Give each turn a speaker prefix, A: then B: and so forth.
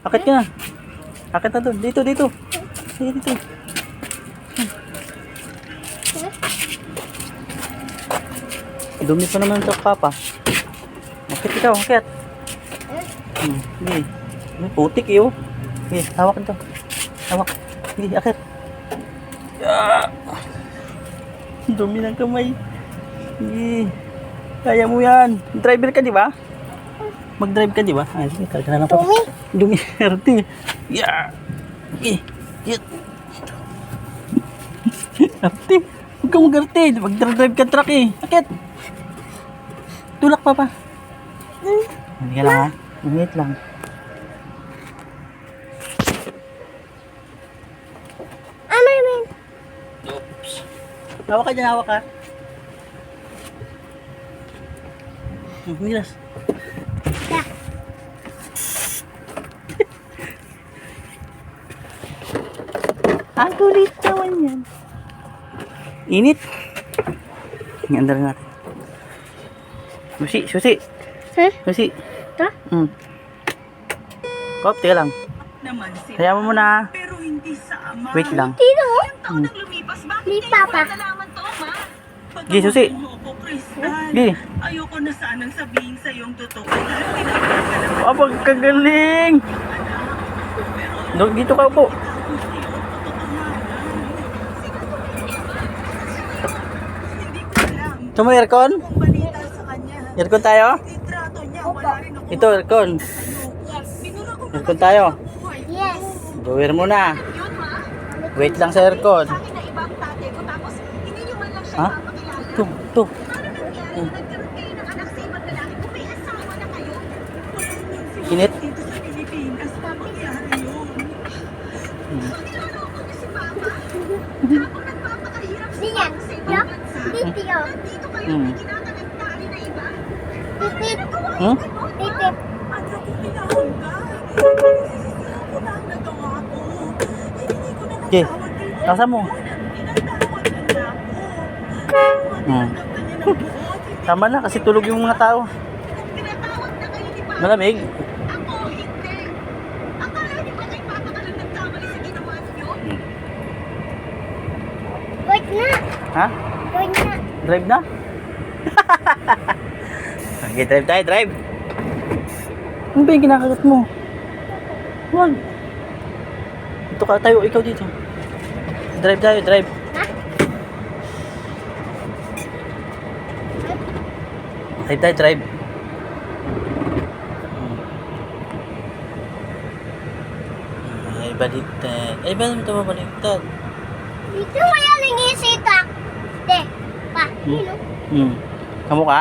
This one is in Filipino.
A: Akit ka na. Akit na doon. Dito, dito. Sige, dito. Dumi pa naman sa papa. Akit ikaw, akit. Sige. May putik eh, oh. Sige, hawak ito. Hawak. Sige, akit. Dumi ng kamay. Sige. Kaya mo yan. Driver ka, di ba? Mag-drive ka, di ba? Ay, sige, kaya na pa. Dumi. Arte. Yeah. Okay. Yeah. Arte. Huwag kang mag-arte. Mag-drive ka truck eh. Akit. Tulak pa pa. Hindi ka lang ha. Ingit lang.
B: Ano yun?
A: Oops. Hawak ka dyan, hawak ka. Miras.
B: Yeah.
A: Ang kulit naman yan. Init. Iandar natin. Susi, susi.
B: Ha?
A: Susi.
B: Ito?
A: Kop, teka lang. Kaya mo muna.
C: Pero hindi sa ama.
A: Wait lang.
B: Dito?
C: Taon nang lumipas, bakit
B: Ni
C: ngayon
B: Papa.
C: ko nalaman to, ma?
A: Gi, susi.
C: Pagkamutin mo ko, Crystal.
A: Gi.
C: Ayoko na sanang sabihin sa iyong totoo. Dahil pinagkakala naman
A: Oh, pagkagaling. Dito ka po.
C: hindi ko alam
A: Ito mo aircon?
C: kung balita sa kanya.
A: Aircon tayo?
C: Litrato niya, wala rin ako.
A: Ito aircon.
C: Binura ko na
A: Aircon tayo.
C: buhay.
B: Yes.
A: Gawir mo na.
C: Yun, ma.
A: Wait lang sa aircon.
C: Sa akin na ibang tatay ko, tapos hindi niyo man lang siya
A: Ha?
C: ipapakilala.
A: Ito, ito.
C: Paano nangyari? Nagkaroon kayo ng anak sa ibang lalaki kung may asawa na kayo?
A: Init.
C: Dito sa Pilipinas, papangyari yun. Niloloko niyo si Papa? Habang nagpapakahirap si
B: Diyan.
C: Papa sa ibang bansa,
B: Dito.
C: nandito kayo
A: Hmm.
C: may kinakalagtari na iba?
B: Titip.
A: Hmm?
B: Titip.
C: Ano kung pinahon ka? Nagsisisihan ko na ang nagawa ko. Hindi ko na
A: Okay.
C: natawag kay
A: Tasa mo.
C: Pinatawag na niya ako.
A: Hmm.
C: Tinanggap na niya ng buo.
A: Tama na kasi tulog yung mga tao.
C: Pinatawag na kayo ni Papa.
A: Malamig.
C: Ako, hindi. Akala niyo ba kay Papa ka lang nagkamali sa ginawa niyo?
B: Wait na.
A: Ha?
B: Wait na.
A: Drive na? Okay, drive tayo, drive. Ano ba yung kinakagat mo? Huwag. Ito ka tayo, ikaw dito. Drive tayo, drive.
B: Ha?
A: Drive tayo, drive. Ay, baliktad. Ay, ba naman ito mabaliktad?
B: Dito kaya nangisita. De. Pa. Dito.
A: Kamukha?